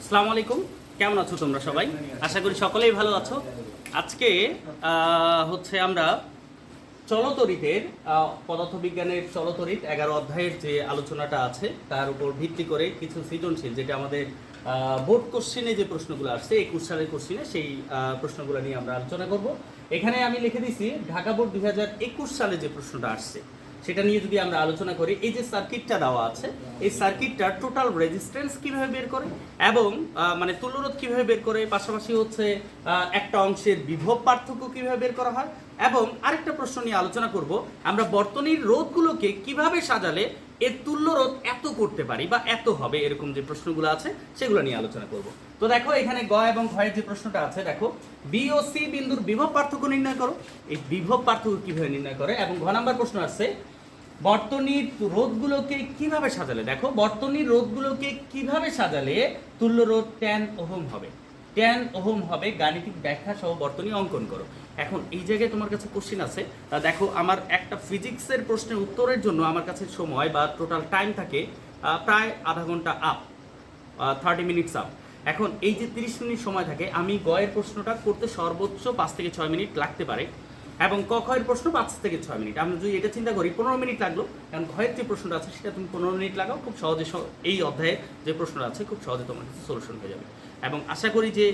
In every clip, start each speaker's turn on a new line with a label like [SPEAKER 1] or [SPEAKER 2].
[SPEAKER 1] আসসালামু আলাইকুম, কেমন আছো তোমরা সবাই? আশা করি সকলেই ভালো আছো। আজকে হচ্ছে আমরা চলতরিতের পদার্থবিজ্ঞানের চলতরিত 11 অধ্যায়ের যে আলোচনাটা আছে তার উপর ভিত্তি করে কিছু সৃজনশীল, যেটা আমাদের বোর্ড কোশ্চেনে যে প্রশ্নগুলো আসছে 21 সালের কোশ্চেনে, সেই প্রশ্নগুলো নিয়ে আমরা আলোচনা করব। এখানে আমি লিখে দিছি ঢাকা বোর্ড 2021 সালে যে প্রশ্নটা আসছে সেটা নিয়ে যদি আমরা আলোচনা করি। এই যে সার্কিটটা দেওয়া আছে, এই সার্কিটটার টোটাল রেজিস্ট্যান্স কিভাবে বের করে এবং মানে তুল্যরোধ কিভাবে বের করে, পাশাপাশি হচ্ছে একটা অংশের বিভব পার্থক্য কিভাবে বের করা হয়, এবং আরেকটা প্রশ্ন নিয়ে আলোচনা করব আমরা বর্তনীর রোধগুলোকে কিভাবে সাজালে এর তুল্যরোধ এত করতে পারি বা এত হবে, এরকম যে প্রশ্নগুলো আছে সেগুলো নিয়ে আলোচনা করব। তো দেখো এখানে গ এবং ঘয়ের যে প্রশ্নটা আছে, দেখো বি ও সি বিন্দুর বিভব পার্থক্য নির্ণয় করো। এই বিভব পার্থক্য কিভাবে নির্ণয় করে, এবং ঘ নাম্বার প্রশ্ন আছে বর্তনীর রোধগুলোকে কিভাবে সাজালে, দেখো বর্তনীর রোধগুলোকে কিভাবে সাজালে তুল্য রোধ 10 ওহম হবে। 10 ওহম হবে, গাণিতিক ব্যাখ্যা সহ বর্তনী অঙ্কন করো। এখন এই জায়গায় তোমার কাছে কোশ্চিন আছে, দেখো আমার একটা ফিজিক্সের প্রশ্নের উত্তরের জন্য আমার কাছে সময় বা টোটাল টাইম থাকে প্রায় আধা ঘন্টা আপ, 30 মিনিটস আপ। এখন এই যে 30 মিনিট সময় থাকে, আমি গয়ের প্রশ্নটা করতে সর্বোচ্চ 5 থেকে 6 মিনিট লাগতে পারে, এবং ক খয়ের প্রশ্ন 5 থেকে 6 মিনিট। আমরা যদি এটা চিন্তা করি 15 মিনিট লাগলো, কারণ ঘয়ের যে প্রশ্নটা আছে সেটা তুমি 15 মিনিট লাগাও, খুব সহজে এই অধ্যায়ের যে প্রশ্নটা আছে খুব সহজে তোমার কাছে সলিউশন হয়ে যাবে। এবং আশা করি যে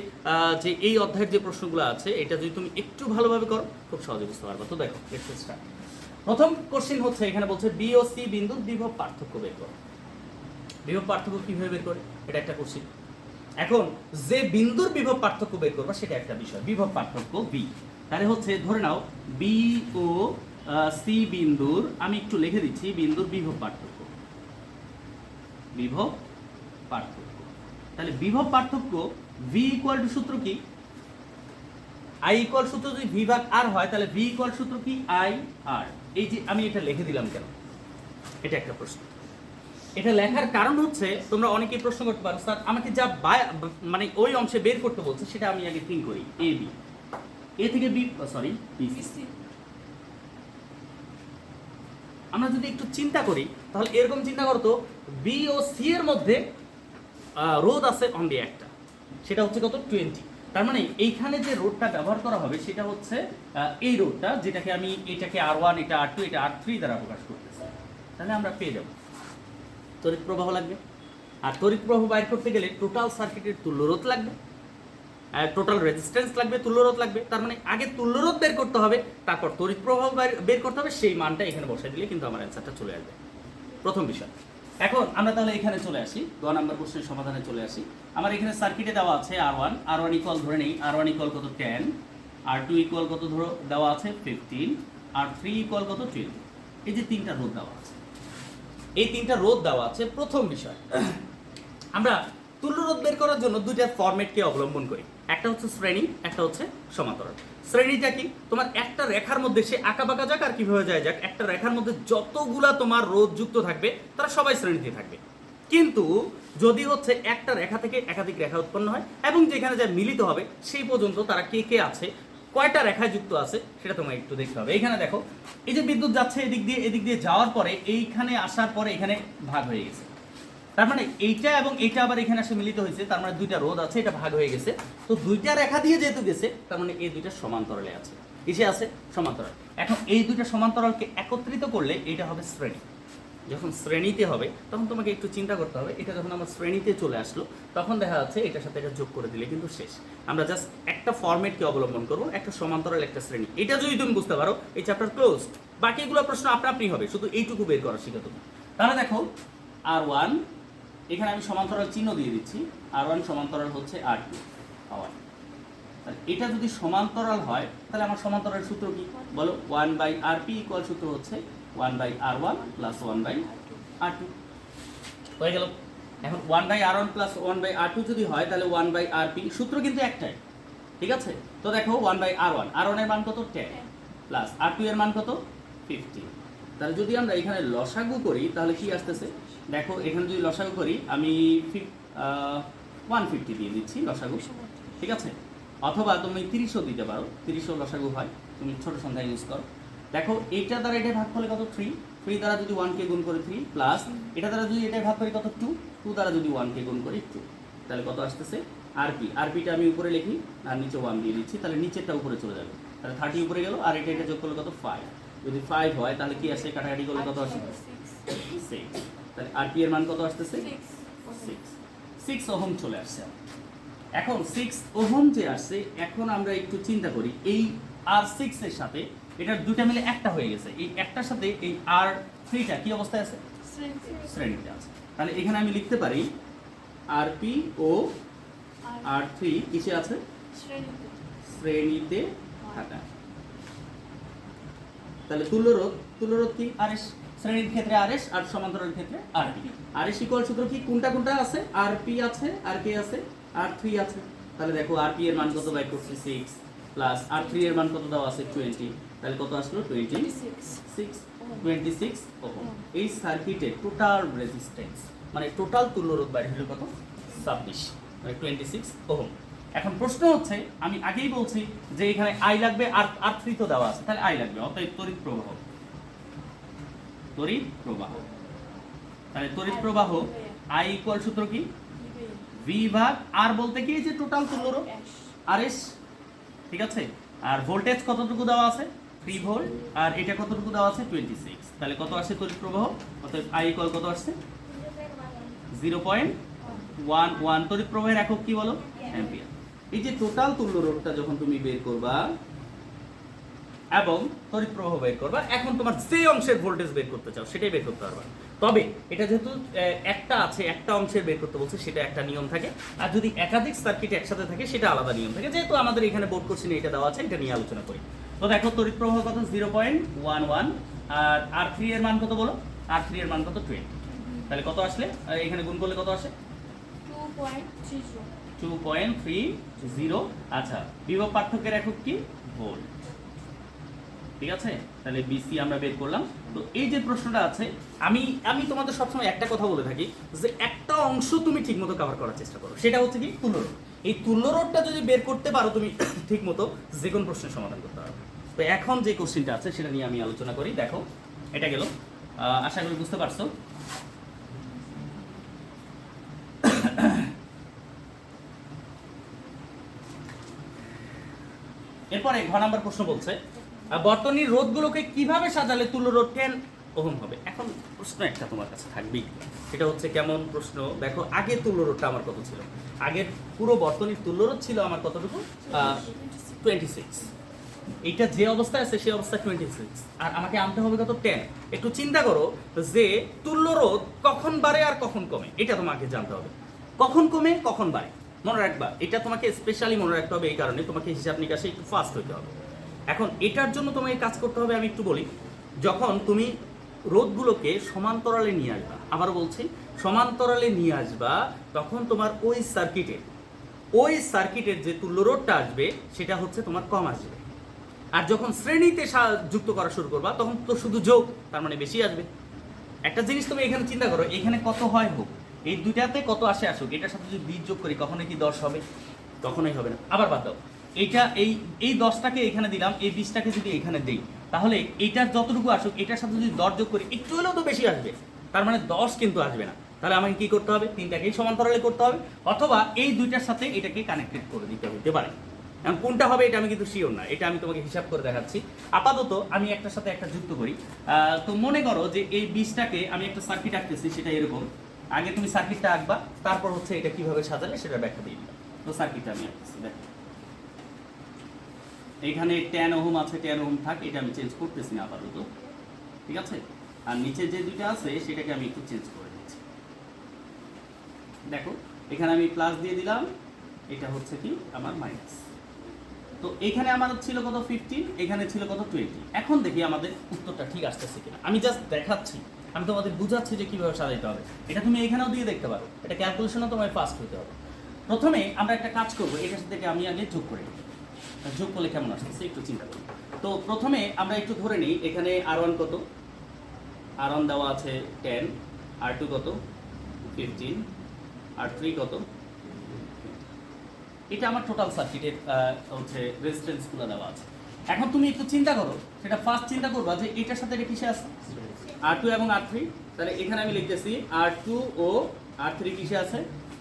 [SPEAKER 1] যে এই অধ্যায়ের যে প্রশ্নগুলো আছে এটা যদি তুমি একটু ভালোভাবে করো খুব সহজে বুঝতে পারবে। তো দেখো প্রথম কোশ্চেন হচ্ছে, এখানে বলছে বি ও সি বিন্দুর বিভব পার্থক্য বের করো। বিভব পার্থক্য কিভাবে বের করে, এটা একটা কোশ্চেন। এখন যে বিন্দুর বিভব পার্থক্য বের করবা সেটা একটা বিষয়, বিভব পার্থক্য বি। তাহলে হচ্ছে ধরে নাও বি ও সি বিন্দুর, আমি একটু লিখে দিচ্ছি, বিন্দুর বিভব পার্থক্য। বিভব পার্থক্য, তাহলে বিভব পার্থক্য ভি ইকুয়াল টু সূত্র কি, আই ইকুয়াল সূত্র যদি ভি ভাগ আর হয় তাহলে ভি ইকুয়াল সূত্র কি আই আর। এই যে আমি এটা লিখে দিলাম কেন, এটা একটা প্রশ্ন। এটা লেখার কারণ হচ্ছে তোমরা অনেকেই প্রশ্ন করতে পারো, স্যার আমাকে যা মানে ওই অংশে বের করতে বলছে সেটা আমি আগে থিঙ্ক করি, এ বি, এ থেকে বি, সরি বি সি। আমরা যদি একটু চিন্তা করি তাহলে এরকম চিন্তা করতো, বি ও সি এর মধ্যে রোধ আছে অনলি একটা, সেটা হচ্ছে কত 20। তার মানে এইখানে যে রোধটা ব্যবহার করা হবে সেটা হচ্ছে এই রোধটা, যেটাকে আমি এটাকে R1, এটা R2, এটা R3 দ্বারা প্রকাশ করতেছি। তাহলে আমরা পেয়ে যাব তড়িৎ প্রবাহ লাগবে, আর তড়িৎ প্রবাহ বাইর করতে গেলে টোটাল সার্কিটের তুল্যরোধ লাগবে, টোটাল রেজিস্ট্যান্স লাগবে, তুল্যরোধ লাগবে। তার মানে আগে তুল্যরোধ বের করতে হবে, তারপর তড়িৎ প্রবাহ বের করতে হবে, সেই মানটা এখানে বসাই দিলে কিন্তু আমার অ্যান্সারটা চলে আসবে। প্রথম বিষয়। এখন আমরা তাহলে এখানে চলে আসি, 2 নম্বর প্রশ্নের সমাধানে চলে আসি। আমার এখানে সার্কিটে দেওয়া আছে R1 ইকুয়াল ধরে নেই, R1 ইকুয়াল কত 10, R2 ইকুয়াল কত ধরো দেওয়া আছে 15, R3 ইকুয়াল কত 20। এই যে 3টা রোধ দেওয়া আছে, এই 3টা রোধ দেওয়া আছে। প্রথম বিষয়, আমরা তুল্যরোধ বের করার জন্য দুইটা ফরম্যাটকে অবলম্বন করি, একটা হচ্ছে শ্রেণী, একটা হচ্ছে সমান্তরাল। শ্রেণীটা কি, তোমার একটা রেখার মধ্যে সে আঁকা বাঁকা যাক আর কিভাবে যায় যাক, একটা রেখার মধ্যে যতগুলা তোমার রোধ যুক্ত থাকবে তারা সবাই শ্রেণীতে থাকবে। কিন্তু যদি হচ্ছে একটা রেখা থেকে একাধিক রেখা উৎপন্ন হয় এবং যেখানে যা মিলিত হবে সেই পর্যন্ত তারা কে কে আছে, কয়টা রেখায় যুক্ত আছে সেটা তোমার একটু দেখতে হবে। এইখানে দেখো এই যে বিদ্যুৎ যাচ্ছে এদিক দিয়ে যাওয়ার পরে এইখানে আসার পরে এখানে ভাগ হয়ে গেছে, তার মানে এইটা এবং এইটা আবার এখানে এসে মিলিত হয়েছে, তার মানে দুইটা রোধ আছে, এটা ভাগ হয়ে গেছে। তো দুইটা রেখা দিয়ে যেহেতু গেছে তার মানে এই দুইটা সমান্তরালে আছে, কিসে আছে সমান্তরাল। এখন এই দুইটা সমান্তরালকে একত্রিত করলে এটা হবে শ্রেণী। যখন শ্রেণীতে হবে তখন তোমাকে একটু চিন্তা করতে হবে, এটা যখন আমার শ্রেণীতে চলে আসলো তখন দেখা যাচ্ছে এটার সাথে এটা যোগ করে দিলে কিন্তু শেষ। আমরা জাস্ট একটা ফরম্যাটকে অবলম্বন করবো, একটা সমান্তরাল একটা শ্রেণী। এটা যদি তুমি বুঝতে পারো এই চ্যাপ্টার ক্লোজড, বাকিগুলো প্রশ্ন আপনি হবে, শুধু এইটুকু বের করা শিখে তুমি। তাহলে দেখো R1, এখানে আমি সমান্তরাল চিহ্ন দিয়ে দিচ্ছি, R1 সমান্তরাল হচ্ছে R2 পাওয়ার। তাহলে এটা যদি সমান্তরাল হয় তাহলে আমার সমান্তরাল সূত্র কি বলো, 1/RP ইকুয়াল সূত্র হচ্ছে 1/R1 প্লাস 1/R2 হয়ে গেল। এখন 1/R1 প্লাস 1/R2 যদি হয় তাহলে 1/RP, সূত্র কিন্তু একটাই, ঠিক আছে। তো দেখো 1/R1, R1 এর মান কত 10 প্লাস R2 এর মান কত 50। তাহলে যদি আমরা এখানে লসাগু করি তাহলে কি আসতেছে, দেখো এখানে যদি লসাগু করি আমি 150 দিয়ে দিচ্ছি লসাগু, ঠিক আছে। অথবা তুমি 30ও দিতে পারো, 30ও লসাগু হয়, তুমি ছোট সংখ্যা ইউজ করো। দেখো এইটা দ্বারা এটা ভাগ করলে কত 3 দ্বারা যদি 1 কে গুণ করে 3 প্লাস এটা দ্বারা যদি এটা ভাগ করি কত 2 দ্বারা যদি 1 কে গুণ করি 2। তাহলে কত আসতেছে আরপি, আরপিটা আমি উপরে লিখি আর নিচে 1 দিয়ে দিচ্ছি, তাহলে নিচেরটা উপরে চলে যাবে, তাহলে 30 উপরে গেল আর এটা যোগ করলে কত 5, যদি 5 হয় তাহলে কি আসে কাটাকাটি করলে কত আসে 6, তাহলে আরপি এর মান কত আসতেছে 6 ওহম চলে আসছে। এখন 6 ওহম যে আসছে, এখন আমরা একটু চিন্তা করি এই R6 এর সাথে এটার দুইটা মিলে একটা হয়ে গেছে, এই একটার সাথে এই R3টা কি অবস্থায় আছে শ্রেণীতে আছে, তাহলে এখানে আমি লিখতে পারি আরপি ও R3 কিসে আছে শ্রেণীতে থাকা, তাহলে তুল্যরোধ কি আরএস, শ্রেণীর ক্ষেত্রে আরএস আর সমান্তরালের ক্ষেত্রে আরপি। আরএস ইকুয়াল সূত্র কি কোনটা আছে আরপি আছে আর কে আছে R3 আছে, তাহলে দেখো আরপি এর মান কত বাই করছি 6 প্লাস R3 এর মান কত দেওয়া আছে 20, তাহলে কত আসলো 26 ওহম। এই সার্কিটের টোটাল রেজিস্ট্যান্স মানে টোটাল তুল্যরোধ বাইরে হলো কত 26 মানে 26 ওহম। এখন প্রশ্ন হচ্ছে আমি আগেই বলছি যে এখানে আই লাগবে আর R3 তো দেওয়া আছে, তাহলে আই লাগবে, অতএব তড়িৎ প্রবাহ, তাহলে তড়িৎ প্রবাহ আই ইকুয়াল সূত্র কি ভি ভাগ আর বলতে কি যে টোটাল তুল্যরোধ আরএস, ঠিক আছে, আর ভোল্টেজ কতটুকু দেওয়া আছে 3 ভোল্ট আর এটা কতটুকু দেওয়া আছে 26, তাহলে কত আসছে তড়িৎ প্রবাহ, অতএব আই ইকুয়াল কত আসছে 0.11, তড়িৎ প্রবাহের একক কি বলো অ্যাম্পিয়ার। এই যে টোটাল তুল্যরোধটা যখন তুমি বের করবা এবং তড়িৎ প্রবাহ বের করবা, এখন তোমার যে অংশের ভোল্টেজ বের করতে চাও সেটাই বের করতে পারবা, তবে এটা যেহেতু একটা অংশের বের করতে বলছে সেটা একটা নিয়ম থাকে, আর যদি একাধিক সার্কিট একসাথে থাকে সেটা আলাদা নিয়ম থাকে, যেহেতু আমাদের এখানে বোর্ড কোশ্চেনে এটা দেওয়া আছে এটা নিয়ে আলোচনা করি। তো দেখো তড়িৎ প্রবাহ কত 0.11 আর R3 এর মান কত বলো, R3 এর মান কত 20, তাহলে কত আসলে এখানে গুণ করলে কত আসে 2.30। আচ্ছা বিভব পার্থক্যের একক কি ভোল্ট, ঠিক আছে, তাহলে বিসি আমরা বের করলাম। তো এই যে প্রশ্নটা আছে আমি তোমাদের সবসময় একটা কথা বলে থাকি যে একটা অংশ তুমি ঠিকমতো কভার করার চেষ্টা করো, সেটা হচ্ছে কি তুল্যরোধ। এই তুল্যরোধটা যদি বের করতে পারো তুমি ঠিকমতো যে কোনো প্রশ্নের সমাধান করতে পারবে। তো এখন যে কোশ্চেনটা আছে সেটা নিয়ে আমি আলোচনা করি। দেখো এটা গেল, আশা করি বুঝতে পারছো। এরপরে ঘ নাম্বার প্রশ্ন বলছে বর্তনীর রোধগুলোকে কিভাবে সাজালে তুল্যরোধ 10 ওহম হবে। এখন প্রশ্ন একটা তোমার কাছে থাকবেই, এটা হচ্ছে কেমন প্রশ্ন, দেখো আগে তুল্যরোধটা আমার কত ছিল, আগের পুরো বর্তনীর তুল্যরোধ ছিল আমার কতটুকু 26, এইটা যে অবস্থায় আছে সেই অবস্থায় 26 আর আমাকে আনতে হবে কত 10। একটু চিন্তা করো যে তুল্যরোধ কখন বাড়ে আর কখন কমে, এটা তোমাকে জানতে হবে, কখন কমে কখন বাড়ে মনে রাখবা, এটা তোমাকে স্পেশালি মনে রাখতে হবে, এই কারণে তোমাকে হিসাব নিকাশে একটু ফাস্ট হতে হবে। এখন এটার জন্য তোমাকে কাজ করতে হবে, আমি একটু বলি, যখন তুমি রোধগুলোকে সমান্তরালে নিয়ে আসবা, আবারও বলছি সমান্তরালে নিয়ে আসবা, তখন তোমার ওই সার্কিটের যে তুল্যরোধটা আসবে সেটা হচ্ছে তোমার কম আসবে, আর যখন শ্রেণীতে যুক্ত করা শুরু করবা তখন তো শুধু যোগ, তার মানে বেশি আসবে। একটা জিনিস তুমি এখানে চিন্তা করো, এখানে কত হয় হোক, এই দুইটাতে কত আসে আসুক, এটার সাথে যদি 20 যোগ করি কখনোই কি 10 হবে, কখনোই হবে না। আবার বাদ দাও, এইটা এই 10টাকে এখানে দিলাম, এই 20টাকে যদি এখানে দেই, তাহলে এইটার যতটুকু আসুক এটার সাথে যদি 10 যোগ করি একটু হলেও তো বেশি আসবে, তার মানে 10 কিন্তু আসবে না। তাহলে আমাকে কি করতে হবে, তিনটাকেই সমান্তরালে করতে হবে, অথবা এই দুইটার সাথে এটাকে কানেক্টেড করে দিতে হতে পারে। এখন কোনটা হবে এটা আমি কিন্তু শিওর না, এটা আমি তোমাকে হিসাব করে দেখাচ্ছি। আপাতত আমি একটার সাথে একটা যুক্ত করি। তো মনে করো যে এই 20টাকে আমি একটা সার্কিট আঁকতেছি, সেটা এরকম, আগে তুমি সার্কিটটা আঁকবা, তারপর হচ্ছে এটা কিভাবে সাজালে সেটা ব্যাখ্যা দিয়ে দিবা। তো সার্কিটটা আমি আঁকতেছি, দেখো এখানে 10 ওহম আছে, 10 ওহম থাক, এটা আমি চেঞ্জ করতেছি না আপাতত, ঠিক আছে, আর নিচে যে দুইটা আছে সেটাকে আমি একটু চেঞ্জ করে দিচ্ছি। দেখো এখানে আমি প্লাস দিয়ে দিলাম, এটা হচ্ছে কি আমার মাইনাস। তো এখানে আমার ছিল কত 15, এখানে ছিল কত 20। এখন দেখি আমাদের উত্তরটা ঠিক আসতেছে কিনা, আমি জাস্ট দেখাচ্ছি, আমি তোমাদের বুঝাচ্ছি যে কিভাবে সাজাইতে হবে। এটা তুমি এখানেও দিয়ে দেখতে পারো, এটা ক্যালকুলেশনও তোমায় ফাস্ট হতে হবে। প্রথমে আমরা একটা কাজ করবো, এটার সাথে আমি আগে যোগ করে নিই, যোগ করলে কেমন আসতেছে একটু চিন্তা করি। তো প্রথমে আমরা একটু ধরে নিই, এখানে R1 কত, R1 দেওয়া আছে 10, R2 কত 15, R3 কত, এটা আমার টোটাল সার্কিটের হচ্ছে রেজিস্ট্যান্সগুলো দেওয়া আছে। এখন তুমি একটু চিন্তা করো, সেটা ফার্স্ট চিন্তা করবা যে এটার সাথে এটা কিসে আছে R2 এবং R3, তাহলে এখানে আমি লিখতেছি R2 ও R3 কিসে আছে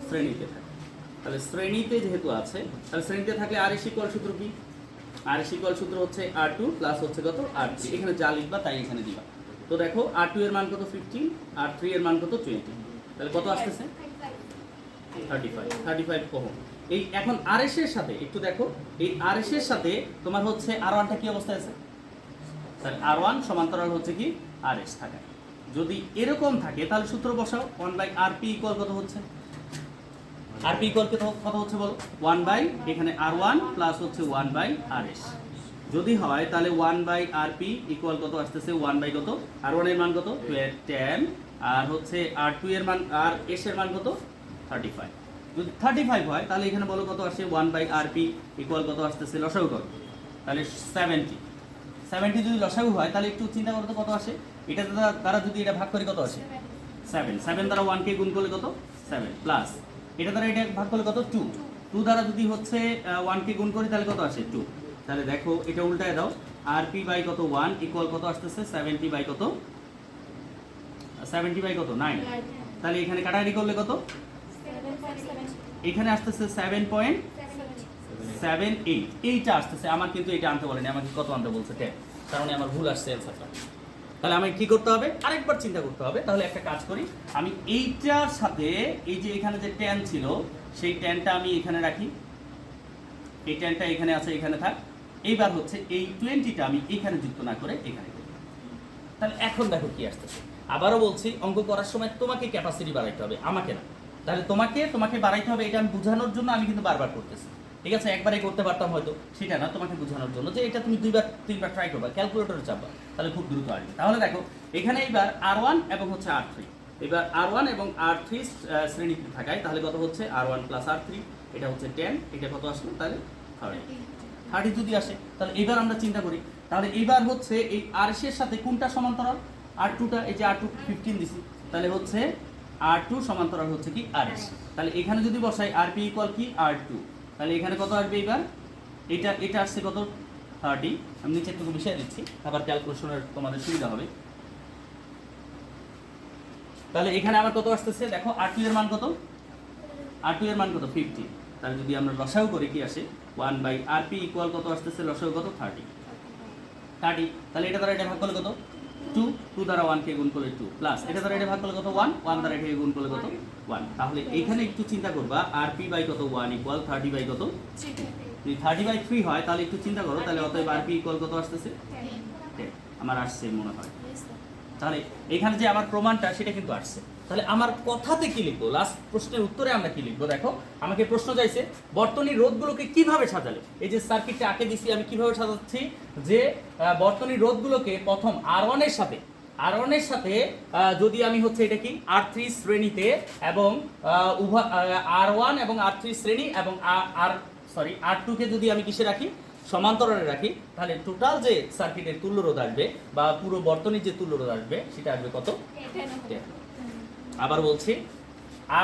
[SPEAKER 1] শ্রেণীতে থাকে। তাহলে শ্রেণীতে যেহেতু আছে, তাহলে শ্রেণীতে থাকলে আর এস ইকুয়াল সূত্র কি? আর এস ইকুয়াল সূত্র হচ্ছে R2 প্লাস হচ্ছে কত R3। এখানে যা লিখবা তাই এখানে দিবা। তো দেখো R2 এর মান কত 15, R3 এর মান কত 20, তাহলে কত আসতেছে 35 ওহম। এই এখন RS এর সাথে একটু দেখো, এই RS এর সাথে তোমার হচ্ছে R1 টা কি অবস্থায় আছে? তাহলে R1 সমান্তরাল হচ্ছে কি RS থাকে। যদি এরকম থাকে তাহলে সূত্র বসাও, 1/RP ইকুয়াল কত হচ্ছে? RP ইকুয়াল কত হচ্ছে বলো? 1 এখানে R1 প্লাস হচ্ছে 1/RS। যদি হয় তাহলে 1/RP ইকুয়াল কত আসতেছে? 1 কত? R1 এর মান কত 10, আর হচ্ছে R2 এর মান, আর S এর মান কত 35। যদি 35 হয় তাহলে এখানে বলো কত আসে? 1/RP ইকুয়াল কত আসতেছে? লসাগু কত? তাহলে 70 যদি লসাগু হয় তাহলে একটু চিন্তা করো তো কত আসে। এটা দ্বারা যদি এটা ভাগ করি কত আসে? 7 দ্বারা 1 কে গুণ করলে কত? 7 প্লাস এটা দ্বারা এটা ভাগ করলে কত? 2 দ্বারা যদি হচ্ছে 1 কে গুণ করি তাহলে কত আসে? 2। তাহলে দেখো এটা উল্টায় দাও, RP বাই কত 1 ইকুয়াল কত আসতেছে? 70 বাই কত? 70 বাই কত 9। তাহলে এখানে কাটাকাটি করলে কত? এখানে আসতেছে 7.78 এইটা আসতেছে। আমার কিন্তু এটা আনতে বলেনি, আমাকে কত আনতে বলছে 10, কারণ আমার ভুল আসছে অ্যান্সারটা। তাহলে আমি কি করতে হবে? আরেকবার চিন্তা করতে হবে। তাহলে একটা কাজ করি, আমি এইটার সাথে এই যে এখানে যে tan ছিল সেই tanটা আমি এখানে রাখি, এই tanটা এখানে আছে, এখানে থাক। এইবার হচ্ছে এই 20টা আমি এখানে যুক্ত না করে এখানে করি। তাহলে এখন দেখো কি আসতেছে। আবারও বলছি, অঙ্ক করার সময় তোমাকে ক্যাপাসিটি বাড়াইতে হবে, আমাকে না। তাহলে তোমাকে বাড়াইতে হবে, এটা আমি বোঝানোর জন্য আমি কিন্তু বারবার করতেছি, ঠিক আছে? একবারই করতে পারতাম হয়তো, সেটা না, তোমাকে বোঝানোর জন্য যে এটা তুমি 2-3বার ট্রাই করবা, ক্যালকুলেটরে চাপবা, তাহলে খুব দ্রুত আসবে। তাহলে দেখো এখানে এইবার R1 এবং হচ্ছে R3, এবার R1 এবং R3 শ্রেণীতে থাকায় তাহলে কত হচ্ছে? R1 প্লাস R3, এটা হচ্ছে 10, এটা কত আসলো? তাহলে 30 যদি আসে। তাহলে এবার আমরা চিন্তা করি, তাহলে এইবার হচ্ছে এই RS এর সাথে কোনটা সমান্তরাল? R2টা, এই যে R2 15 দিছি, তাহলে হচ্ছে R2 সমান্তরাল হচ্ছে কি RS। তাহলে এখানে যদি বসাই RP ইকুয়াল কি R2, তাহলে এখানে কত আসবে? এবার এটা আসছে কত? 30। আমি নিচে একটু মিশিয়ে দিচ্ছি, আবার ক্যালকুলেশনের তোমাদের সুবিধা হবে। তাহলে এখানে আবার কত আসতেছে দেখো, R2 এর মান কত? R2 এর মান কত? 50। তাহলে যদি আমরা লসাগু করি কি আসে? 1/RP ইকুয়াল কত আসতেছে? লসাগু কত? 30। তাহলে এটা দ্বারা এটা ভাগ করলে কত? 2 দ্বারা 1 কে গুণ করলে 2 প্লাস এটা দ্বারা এটা ভাগ করলে কত? 1 দ্বারা এটাকে গুণ করলে কত? 1। তাহলে এইখানে একটু চিন্তা করবা, RP বাই কত 1 ইকুয়াল 30 বাই কত? যদি 30/3 হয় তাহলে একটু চিন্তা করো, তাহলে অতএব RP ইকুয়াল কত আসতেছে? 10। আমার আসছে মনে হয়। তাহলে এখানে যে আমার প্রমাণটা সেটা কিন্তু আসছে। তাহলে আমার কথাতে কি লিখবো? লাস্ট প্রশ্নের উত্তরে আমরা কি লিখবো? দেখো আমাকে প্রশ্ন চাইছে বর্তনী রোধগুলোকে কিভাবে সাজালে। এই যে সার্কিটটা আঁকে দিছি, আমি কিভাবে সাজাচ্ছি যে বর্তনী রোধগুলোকে প্রথম R1 এর সাথে যদি আমি হচ্ছে এটা কি R3 শ্রেণীতে এবং R1 এবং R3 শ্রেণী এবং R2 কে যদি আমি কিসে রাখি? সমান্তরালে রাখি, তাহলে টোটাল যে সার্কিটের তুল্য রোধ আসবে বা পুরো বর্তনীর যে তুল্য রোধ আসবে সেটা আসবে কত? 10। আবার বলছি,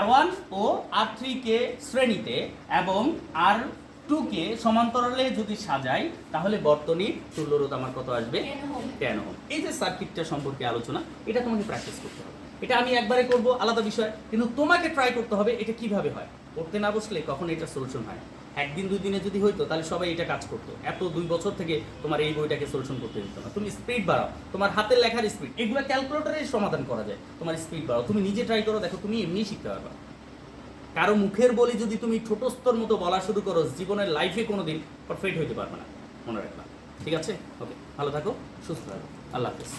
[SPEAKER 1] R1 ও R3 কে শ্রেণীতে এবং R2 কে সমান্তরালে যদি সাজাই তাহলে বর্তনীর তুল্য রোধ আমার কত আসবে? 10 ওহম। এই যে সার্কিটটা সম্পর্কে আলোচনা, এটা তোমাকে প্র্যাকটিস করতে হবে। এটা আমি একবারে করব, আলাদা বিষয়, কিন্তু তোমাকে ট্রাই করতে হবে এটা কিভাবে হয়। করতে না বসলে কখন এটা সলিউশন হয়। একদিন 2 দিনে যদি হইতো তাহলে সবাই এটা কাজ করতো। এত 2 বছর থেকে তোমার এই বইটাকে সলিউশন করতে দিত না। তুমি স্পিড বাড়াও, তোমার হাতের লেখার স্পিড, এগুলো ক্যালকুলেটরে সমাধান করা যায়। তোমার স্পিড বাড়াও, তুমি নিজে ট্রাই করো, দেখো তুমি এমনি শিখতে পারবা। কারো মুখের বলি যদি তুমি ছোট স্তর মতো বলা শুরু করো, জীবনের লাইফে কোনোদিন পারফেক্ট হইতে পারবে না, মনে রাখবা। ঠিক আছে? ওকে, ভালো থাকো, সুস্থ থাকো, আল্লাহ হাফেজ।